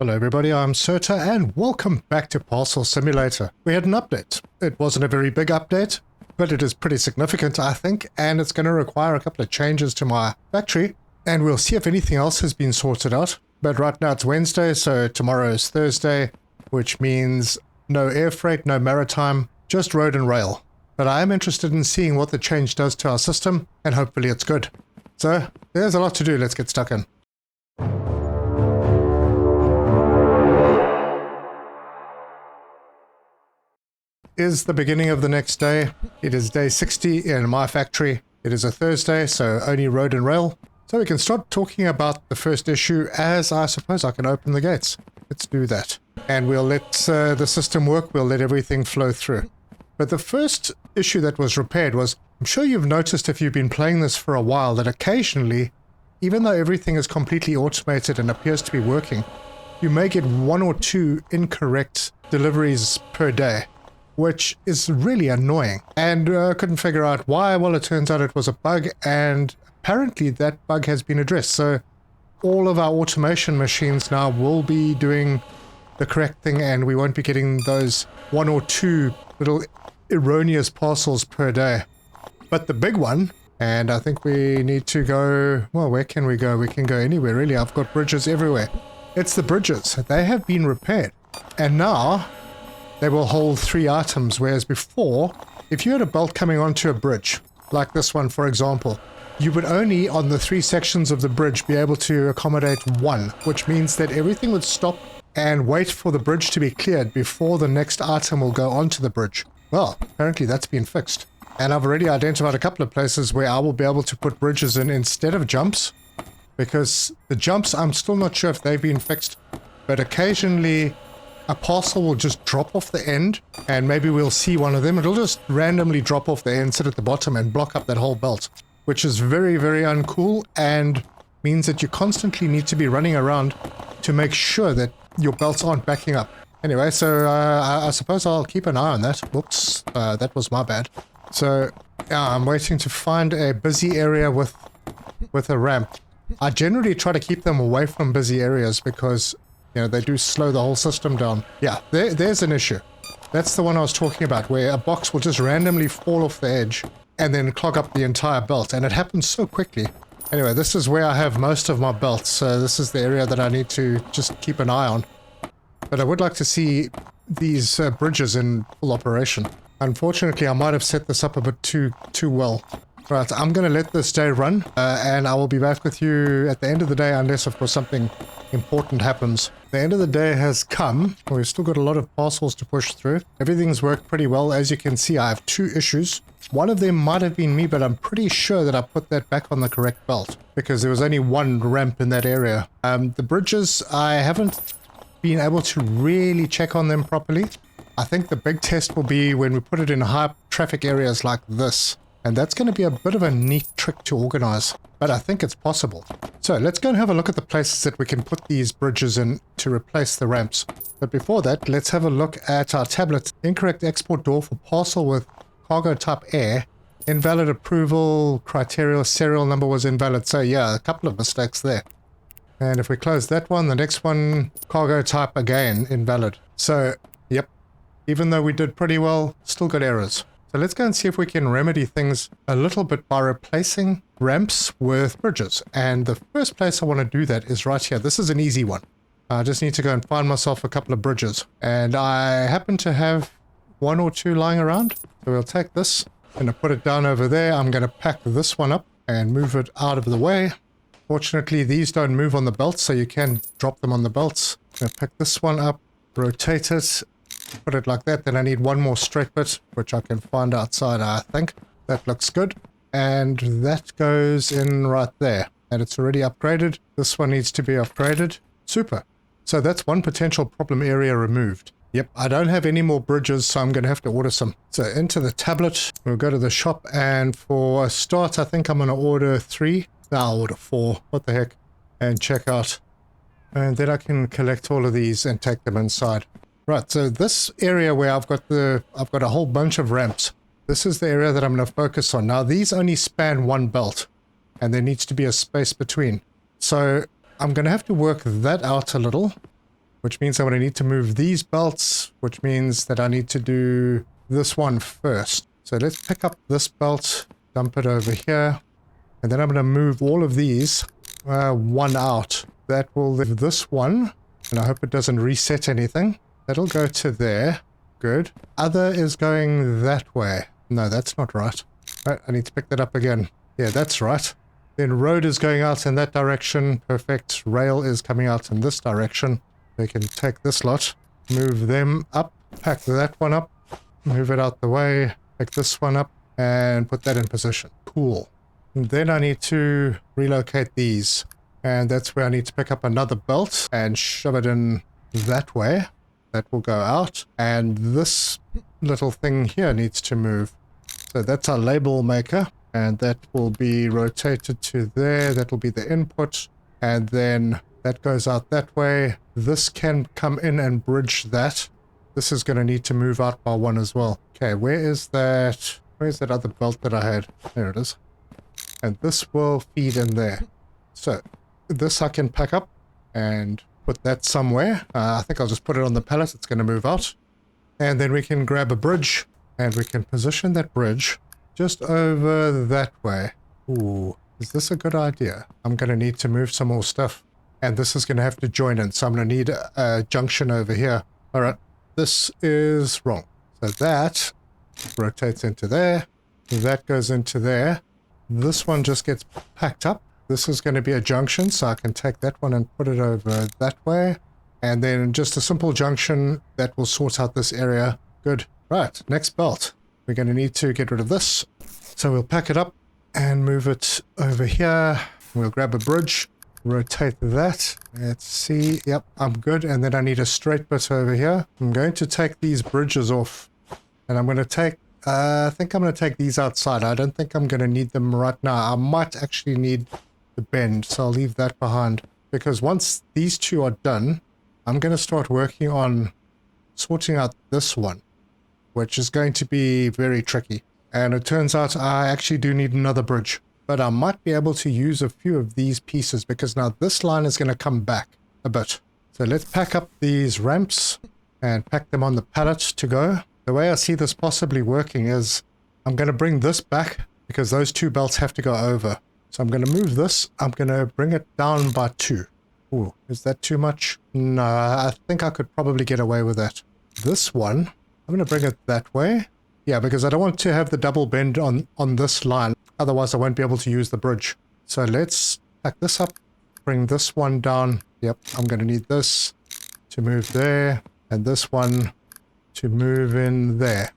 Hello everybody, I'm Serta and welcome back to Parcel Simulator. We had an update. It wasn't a very big update, but it is pretty significant I think, and it's going to require a couple of changes to my factory, and we'll see if anything else has been sorted out. But right now it's Wednesday, so tomorrow is Thursday, which means no air freight, no maritime, just road and rail. But I am interested in seeing what the change does to our system, and hopefully it's good. So there's a lot to do, let's get stuck in. Is the beginning of the next day. It is day 60 in my factory. It is a Thursday, so only road and rail. So we can start talking about the first issue, as I suppose I can open the gates. Let's do that. And we'll let the system work, we'll let everything flow through. But the first issue that was repaired was, I'm sure you've noticed if you've been playing this for a while, that occasionally, even though everything is completely automated and appears to be working, you may get one or two incorrect deliveries per day, which is really annoying, and couldn't figure out why. Well, it turns out it was a bug, and apparently that bug has been addressed. So all of our automation machines now will be doing the correct thing, and we won't be getting those one or two little erroneous parcels per day. But the big one, and I think we need to go, well, where can we go? We can go anywhere, really. I've got bridges everywhere. It's the bridges. They have been repaired, and now they will hold 3 items, whereas before, if you had a belt coming onto a bridge, like this one for example, you would only, on the 3 sections of the bridge, be able to accommodate 1, which means that everything would stop and wait for the bridge to be cleared before the next item will go onto the bridge. Well, apparently that's been fixed. And I've already identified a couple of places where I will be able to put bridges in instead of jumps, because the jumps, I'm still not sure if they've been fixed, but occasionally a parcel will just drop off the end, and maybe we'll see one of them. It'll just randomly drop off the end, sit at the bottom, and block up that whole belt, which is very, very uncool, and means that you constantly need to be running around to make sure that your belts aren't backing up. Anyway, so I suppose I'll keep an eye on that. Whoops, that was my bad. So yeah, I'm waiting to find a busy area with a ramp. I generally try to keep them away from busy areas because, you know, they do slow the whole system down. Yeah, there's an issue. That's the one I was talking about, where a box will just randomly fall off the edge and then clog up the entire belt, and it happens so quickly. Anyway, this is where I have most of my belts, so this is the area that I need to just keep an eye on. But I would like to see these bridges in full operation. Unfortunately, I might have set this up a bit too well. Right, I'm going to let this day run, and I will be back with you at the end of the day, unless of course something important happens. The end of the day has come. We've still got a lot of parcels to push through. Everything's worked pretty well. As you can see, I have 2 issues. One of them might have been me, but I'm pretty sure that I put that back on the correct belt, because there was only 1 ramp in that area. The bridges, I haven't been able to really check on them properly. I think the big test will be when we put it in high traffic areas like this. And that's going to be a bit of a neat trick to organize, but I think it's possible. So let's go and have a look at the places that we can put these bridges in to replace the ramps. But before that, let's have a look at our tablet. Incorrect export door for parcel with cargo type air. Invalid approval criteria, serial number was invalid. So yeah, a couple of mistakes there. And if we close that one, the next one, cargo type again, invalid. So, yep, even though we did pretty well, still got errors. So let's go and see if we can remedy things a little bit by replacing ramps with bridges. And the first place I want to do that is right here. This is an easy one. I just need to go and find myself a couple of bridges. And I happen to have 1 or 2 lying around. So we'll take this and put it down over there. I'm going to pack this one up and move it out of the way. Fortunately, these don't move on the belts, so you can drop them on the belts. I'm going to pick this one up, rotate it, put it like that. Then I need 1 more straight bit, which I can find outside, I think. That looks good. And that goes in right there. And it's already upgraded. This one needs to be upgraded. Super. So that's one potential problem area removed. Yep, I don't have any more bridges, so I'm going to have to order some. So into the tablet, we'll go to the shop, and for a start, I think I'm going to order 3. No, I'll order 4. What the heck? And check out. And then I can collect all of these and take them inside. Right, so this area where I've got a whole bunch of ramps, this is the area that I'm going to focus on. Now, these only span 1 belt, and there needs to be a space between. So I'm going to have to work that out a little. which means I'm going to need to move these belts, which means that I need to do this one first. So let's pick up this belt, dump it over here, and then I'm going to move all of these one out. That will leave this one, and I hope it doesn't reset anything. That'll go to there. Good. Other is going that way. No, that's not right. Right, I need to pick that up again. Yeah, that's right. Then road is going out in that direction. Perfect. Rail is coming out in this direction. We can take this lot, move them up, pack that one up, move it out the way, pick this one up, and put that in position. Cool. And then I need to relocate these. And that's where I need to pick up another belt and shove it in that way. That will go out. And this little thing here needs to move. So that's our label maker. And that will be rotated to there. That will be the input. And then that goes out that way. This can come in and bridge that. This is going to need to move out by one as well. Okay, where is that? Where's that other belt that I had? There it is. And this will feed in there. So this I can pack up and put that somewhere. I think I'll just put it on the pallet. It's going to move out. And then we can grab a bridge and we can position that bridge just over that way. Ooh, is this a good idea? I'm going to need to move some more stuff. And this is going to have to join in. So I'm going to need a junction over here. All right, this is wrong. So that rotates into there. That goes into there. This one just gets packed up. This is going to be a junction, so I can take that one and put it over that way. And then just a simple junction that will sort out this area. Good. Right, next belt. We're going to need to get rid of this. So we'll pack it up and move it over here. We'll grab a bridge, rotate that. Let's see. Yep, I'm good. And then I need a straight bit over here. I'm going to take these bridges off. And I'm going to take, I think I'm going to take these outside. I don't think I'm going to need them right now. I might actually need the bend, so I'll leave that behind. Because once these two are done, I'm going to start working on sorting out this one, which is going to be very tricky. And it turns out I actually do need another bridge. But I might be able to use a few of these pieces because now this line is going to come back a bit. So let's pack up these ramps and pack them on the pallet to go. The way I see this possibly working is I'm going to bring this back because those two belts have to go over. So I'm going to move this. I'm going to bring it down by 2. Ooh, is that too much? No, I think I could probably get away with that. This one, I'm going to bring it that way. Yeah, because I don't want to have the double bend on this line. Otherwise, I won't be able to use the bridge. So let's pack this up, bring this one down. Yep, I'm going to need this to move there, and this one to move in there.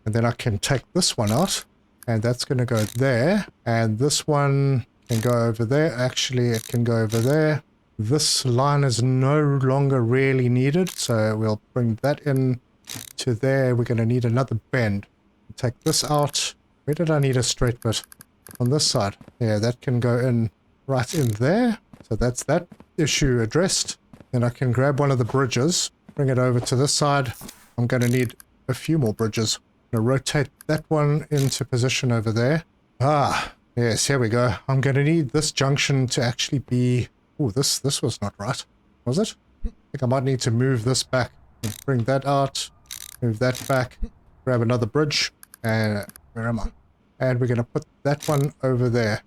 And then I can take this one out, and that's going to go there. And this one can go over there. Actually, it can go over there. This line is no longer really needed, so we'll bring that in to there. We're going to need another bend. Take this out. Where did I need a straight bit? On this side. Yeah, that can go in right in there. So that's that issue addressed. Then I can grab one of the bridges, bring it over to this side. I'm going to need a few more bridges. I'm going to rotate that one into position over there. Ah, yes, here we go. I'm going to need this junction to actually be... Oh, this was not right. Was it? I think I might need to move this back. Bring that out. Move that back. Grab another bridge. And where am I? And we're going to put that one over there.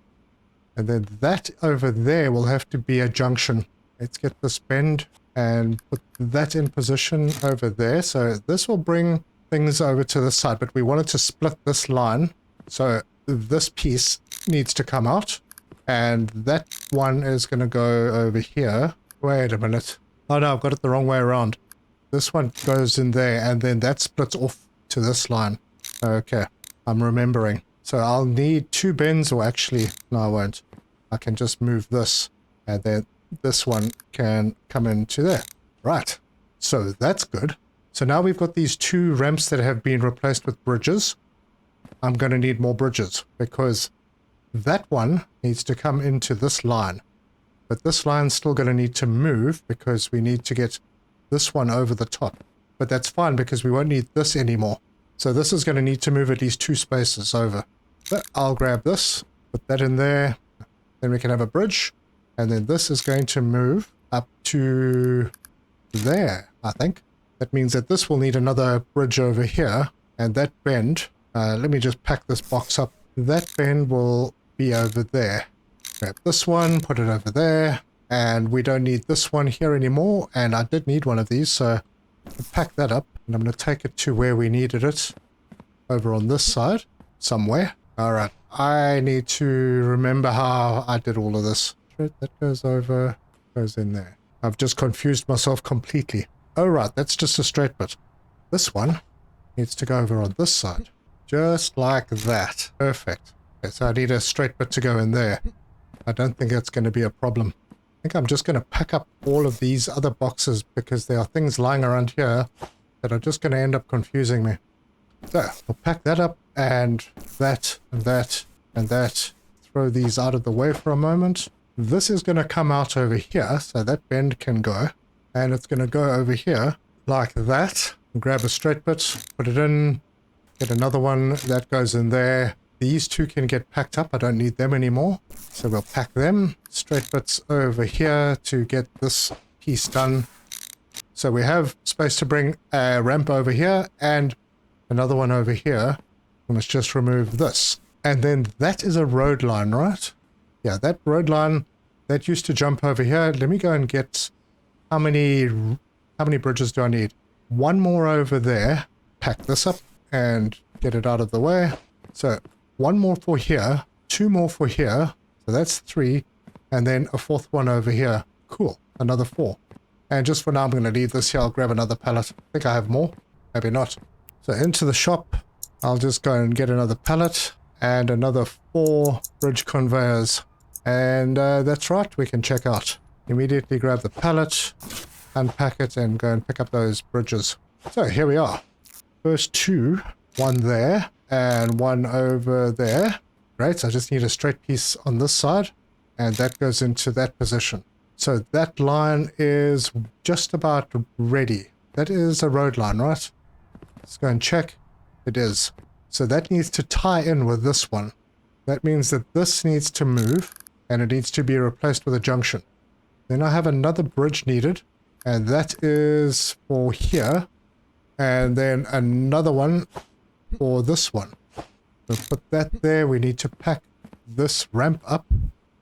And then that over there will have to be a junction. Let's get this bend and put that in position over there. So this will bring things over to this side, but we wanted to split this line. So this piece needs to come out. And that one is going to go over here. Wait a minute. Oh no, I've got it the wrong way around. This one goes in there and then that splits off to this line. Okay, I'm remembering. So I'll need 2 bends, or actually, no I won't. I can just move this and then this one can come into there. Right, so that's good. So now we've got these 2 ramps that have been replaced with bridges. I'm going to need more bridges because that one needs to come into this line. But this line's still going to need to move because we need to get this one over the top. But that's fine because we won't need this anymore. So this is going to need to move at least 2 spaces over. But I'll grab this, put that in there. Then we can have a bridge. And then this is going to move up to there, I think. That means that this will need another bridge over here, and that bend, let me just pack this box up. That bend will be over there. Grab this one, put it over there, and we don't need this one here anymore, and I did need one of these, so I'll pack that up, and I'm going to take it to where we needed it, over on this side, somewhere. Alright, I need to remember how I did all of this. That goes over, goes in there. I've just confused myself completely. Oh right, that's just a straight bit. This one needs to go over on this side. Just like that. Perfect. Okay, so I need a straight bit to go in there. I don't think that's going to be a problem. I think I'm just going to pack up all of these other boxes because there are things lying around here that are just going to end up confusing me. So, we'll pack that up and that and that and that. Throw these out of the way for a moment. This is going to come out over here, so that bend can go. And it's going to go over here like that. Grab a straight bit, put it in, get another one, that goes in there. These two can get packed up, I don't need them anymore. So we'll pack them. Straight bits over here to get this piece done. So we have space to bring a ramp over here and another one over here. Let's just remove this. And then that is a road line, right? Yeah, that road line, that used to jump over here. Let me go and get... How many bridges do I need? One more over there. Pack this up and get it out of the way. So, one more for here. Two more for here. So that's 3. And then a 4th one over here. Cool. Another 4. And just for now, I'm going to leave this here. I'll grab another pallet. I think I have more. Maybe not. So, into the shop. I'll just go and get another pallet. And another 4 bridge conveyors. And that's right. We can check out. Immediately grab the pallet, unpack it, and go and pick up those bridges. So here we are. First 2, one there, and one over there. Great, so I just need a straight piece on this side, and that goes into that position. So that line is just about ready. That is a road line, right? Let's go and check. It is. So that needs to tie in with this one. That means that this needs to move, and it needs to be replaced with a junction. Then I have another bridge needed, and that is for here, and then another one for this one. We'll put that there. We need to pack this ramp up,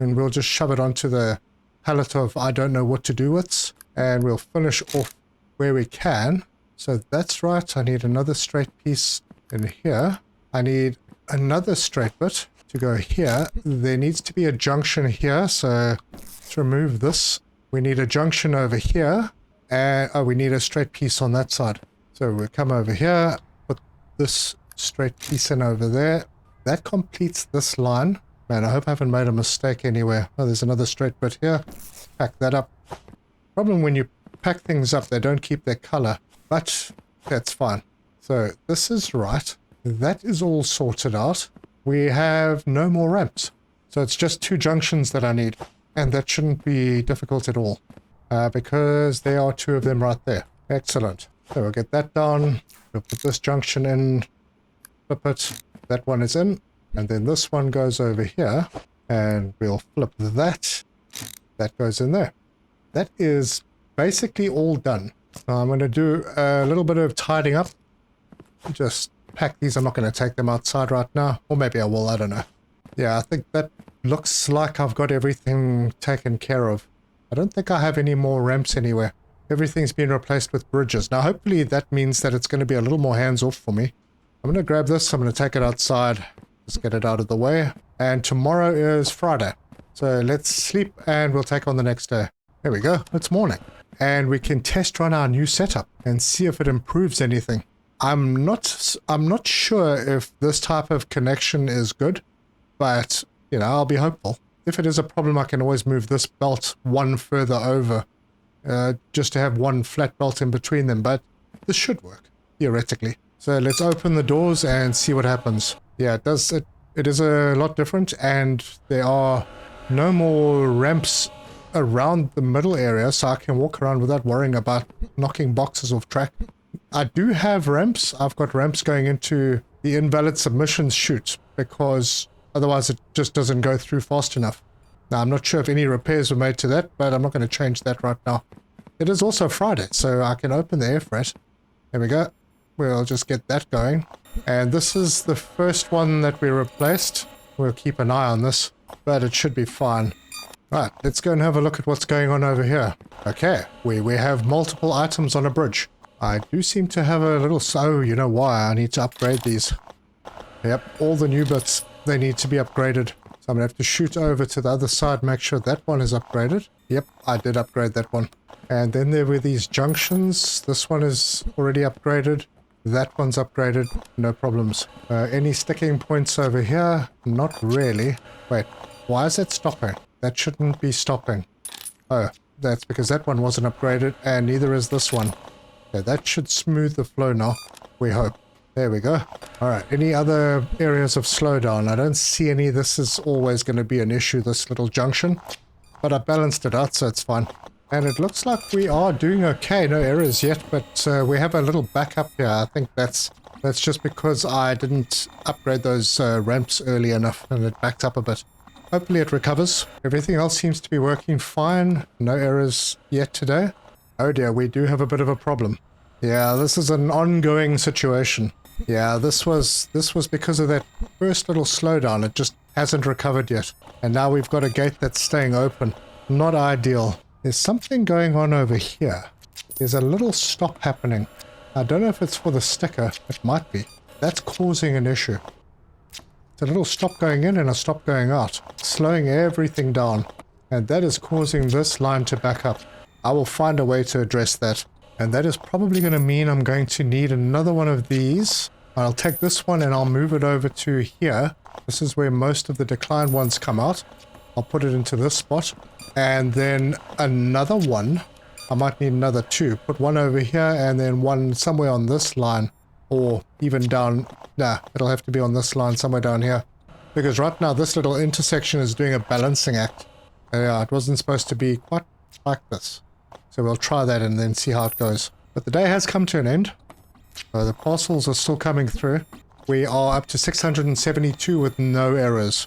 and we'll just shove it onto the pallet of I don't know what to do with, and we'll finish off where we can. So that's right. I need another straight piece in here. I need another straight bit to go here. There needs to be a junction here, so to remove this, we need a junction over here, and we need a straight piece on that side. So we'll come over here, put this straight piece in over there. That completes this line. Man, I hope I haven't made a mistake anywhere. Oh, there's another straight bit here. Pack that up. Problem when you pack things up, they don't keep their color, but that's fine. So this is right. That is all sorted out. We have no more ramps. So it's just 2 junctions that I need. And that shouldn't be difficult at all. Because there are 2 of them right there. Excellent. So we'll get that down. We'll put this junction in. Flip it. That one is in. And then this one goes over here. And we'll flip that. That goes in there. That is basically all done. Now I'm going to do a little bit of tidying up. Just pack these. I'm not going to take them outside right now. Or maybe I will. I don't know. Yeah, I think that looks like I've got everything taken care of. I don't think I have any more ramps anywhere. Everything's been replaced with bridges. Now, hopefully that means that it's going to be a little more hands-off for me. I'm going to grab this. I'm going to take it outside. Just get it out of the way. And tomorrow is Friday. So let's sleep and we'll take on the next day. There we go. It's morning. And we can test run our new setup and see if it improves anything. I'm not sure if this type of connection is good, but, you know, I'll be hopeful. If it is a problem, I can always move this belt one further over, just to have one flat belt in between them, but this should work, theoretically. So let's open the doors and see what happens. Yeah, it is a lot different, and there are no more ramps around the middle area, so I can walk around without worrying about knocking boxes off track. I do have ramps. I've got ramps going into the invalid submissions chute, because otherwise it just doesn't go through fast enough. Now, I'm not sure if any repairs were made to that, but I'm not going to change that right now. It is also Friday, so I can open the air freight. There we go. We'll just get that going. And this is the first one that we replaced. We'll keep an eye on this, but it should be fine. Right, let's go and have a look at what's going on over here. Okay, we have multiple items on a bridge. I do seem to have a little... Oh, you know why? I need to upgrade these. Yep, all the new bits, they need to be upgraded. So I'm going to have to shoot over to the other side, make sure that one is upgraded. Yep, I did upgrade that one. And then there were these junctions. This one is already upgraded. That one's upgraded. No problems. Any sticking points over here? Not really. Wait, why is that stopping? That shouldn't be stopping. Oh, that's because that one wasn't upgraded, and neither is this one. Okay, that should smooth the flow now. We hope. There we go. Alright, any other areas of slowdown? I don't see any. This is always going to be an issue, this little junction. But I balanced it out, so it's fine. And it looks like we are doing okay. No errors yet, but we have a little backup here. I think that's just because I didn't upgrade those ramps early enough and it backed up a bit. Hopefully it recovers. Everything else seems to be working fine. No errors yet today. Oh dear, we do have a bit of a problem. Yeah, this is an ongoing situation. Yeah, this was because of that first little slowdown. It just hasn't recovered yet. And now we've got a gate that's staying open. Not ideal. There's something going on over here. There's a little stop happening. I don't know if it's for the sticker. It might be. That's causing an issue. It's a little stop going in and a stop going out. Slowing everything down. And that is causing this line to back up. I will find a way to address that. And that is probably going to mean I'm going to need another one of these. I'll take this one and I'll move it over to here. This is where most of the decline ones come out. I'll put it into this spot. And then another one. I might need another two. Put one over here and then one somewhere on this line. Or even down... Nah, it'll have to be on this line somewhere down here. Because right now this little intersection is doing a balancing act. Yeah, it wasn't supposed to be quite like this. So we'll try that and then see how it goes. But the day has come to an end. The parcels are still coming through. We are up to 672 with no errors.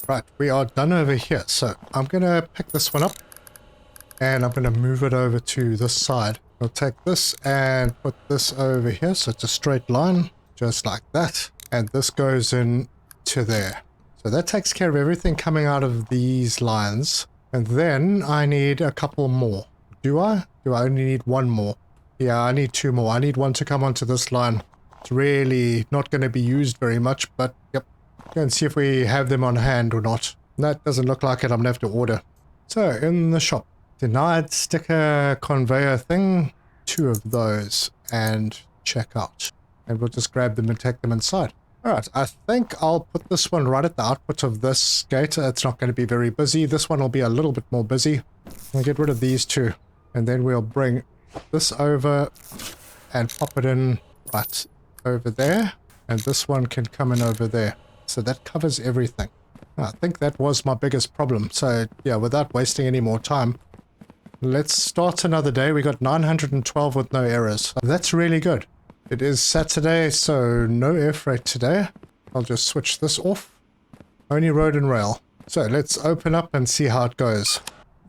Right, we are done over here. So I'm going to pick this one up. And I'm going to move it over to this side. I'll take this and put this over here. So it's a straight line. Just like that. And this goes in to there. So that takes care of everything coming out of these lines. And then I need a couple more. Do I? Do I only need one more? Yeah, I need two more. I need one to come onto this line. It's really not going to be used very much, but yep. Go and see if we have them on hand or not. That doesn't look like it. I'm going to have to order. So, in the shop. Denied sticker conveyor thing. 2 of those. And check out. And we'll just grab them and take them inside. Alright, I think I'll put this one right at the output of this gate. It's not going to be very busy. This one will be a little bit more busy. I'll get rid of these 2. And then we'll bring this over and pop it in right over there. And this one can come in over there. So that covers everything. I think that was my biggest problem. So yeah, without wasting any more time, let's start another day. We got 912 with no errors. That's really good. It is Saturday, so no air freight today. I'll just switch this off. Only road and rail. So let's open up and see how it goes.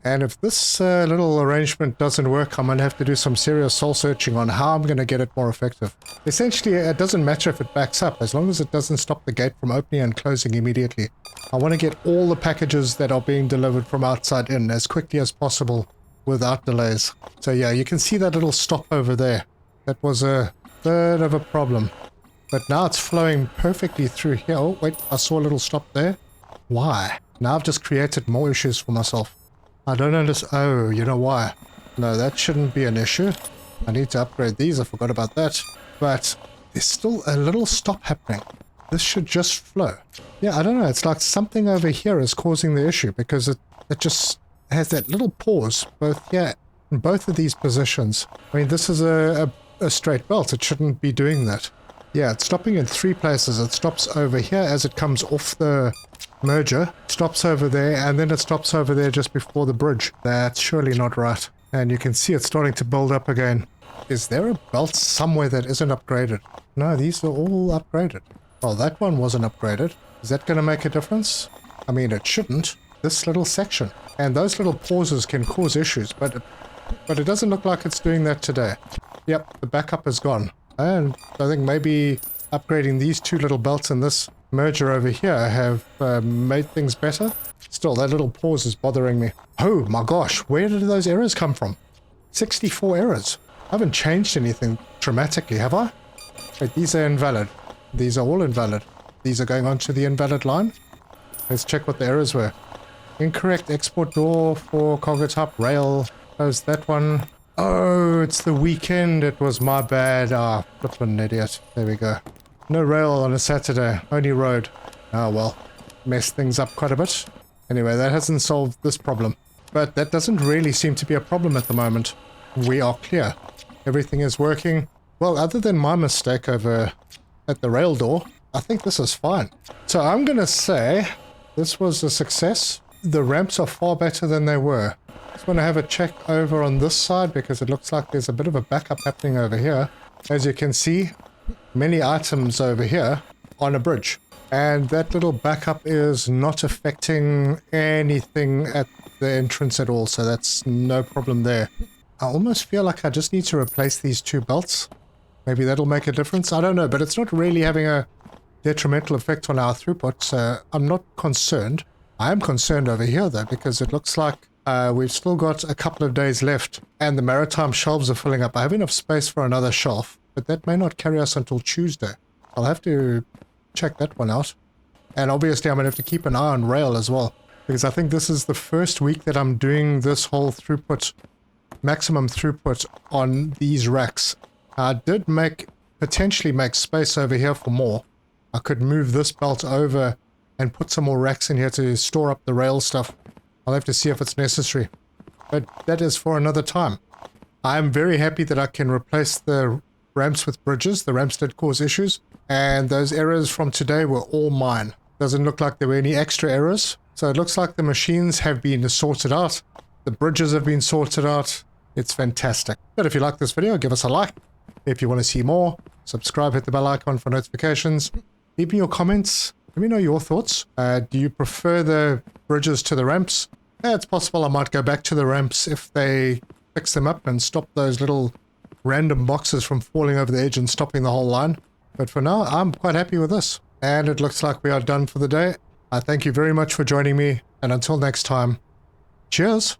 And if this little arrangement doesn't work, I'm going to have to do some serious soul searching on how I'm going to get it more effective. Essentially, it doesn't matter if it backs up, as long as it doesn't stop the gate from opening and closing immediately. I want to get all the packages that are being delivered from outside in as quickly as possible without delays. So yeah, you can see that little stop over there. That was a bit of a problem. But now it's flowing perfectly through here. Oh, wait, I saw a little stop there. Why? Now I've just created more issues for myself. I don't understand. Oh, you know why? No, that shouldn't be an issue. I need to upgrade these. I forgot about that. But there's still a little stop happening. This should just flow. Yeah, I don't know. It's like something over here is causing the issue because it just has that little pause both here in both of these positions. I mean, this is a straight belt. It shouldn't be doing that. Yeah, it's stopping in 3 places. It stops over here as it comes off the merger, stops over there, and then it stops over there just before the bridge. That's surely not right. And you can see it's starting to build up again. Is there a belt somewhere that isn't upgraded? No, these are all upgraded. Well, that one wasn't upgraded. Is that going to make a difference? I mean, it shouldn't. This little section. And those little pauses can cause issues, but but it doesn't look like it's doing that today. Yep, the backup is gone. And I think maybe upgrading these two little belts and this merger over here have made things better. Still, that little pause is bothering me. Oh my gosh, where did those errors come from? 64 errors. I haven't changed anything dramatically, have I? Wait, these are invalid. These are all invalid. These are going onto the invalid line. Let's check what the errors were. Incorrect export door for cargo type rail. Close that one. Oh, it's the weekend. It was my bad. Ah, flippin' idiot. There we go. No rail on a Saturday. Only road. Ah, well. Messed things up quite a bit. Anyway, that hasn't solved this problem. But that doesn't really seem to be a problem at the moment. We are clear. Everything is working. Well, other than my mistake over at the rail door, I think this is fine. So I'm going to say this was a success. The ramps are far better than they were. Just want to have a check over on this side because it looks like there's a bit of a backup happening over here. As you can see, many items over here on a bridge. And that little backup is not affecting anything at the entrance at all, so that's no problem there. I almost feel like I just need to replace these two belts. Maybe that'll make a difference. I don't know, but it's not really having a detrimental effect on our throughput, so I'm not concerned. I am concerned over here, though, because it looks like we've still got a couple of days left, and the maritime shelves are filling up. I have enough space for another shelf, but that may not carry us until Tuesday. I'll have to check that one out. And obviously I'm going to have to keep an eye on rail as well, because I think this is the first week that I'm doing this whole throughput, maximum throughput on these racks. I did potentially make space over here for more. I could move this belt over and put some more racks in here to store up the rail stuff. I'll have to see if it's necessary. But that is for another time. I'm very happy that I can replace the ramps with bridges. The ramps did cause issues. And those errors from today were all mine. Doesn't look like there were any extra errors. So it looks like the machines have been sorted out. The bridges have been sorted out. It's fantastic. But if you like this video, give us a like. If you want to see more, subscribe, hit the bell icon for notifications. Leave me your comments. Let me know your thoughts. Do you prefer the bridges to the ramps? It's possible I might go back to the ramps if they fix them up and stop those little random boxes from falling over the edge and stopping the whole line. But for now, I'm quite happy with this. And it looks like we are done for the day. I thank you very much for joining me. And until next time, cheers.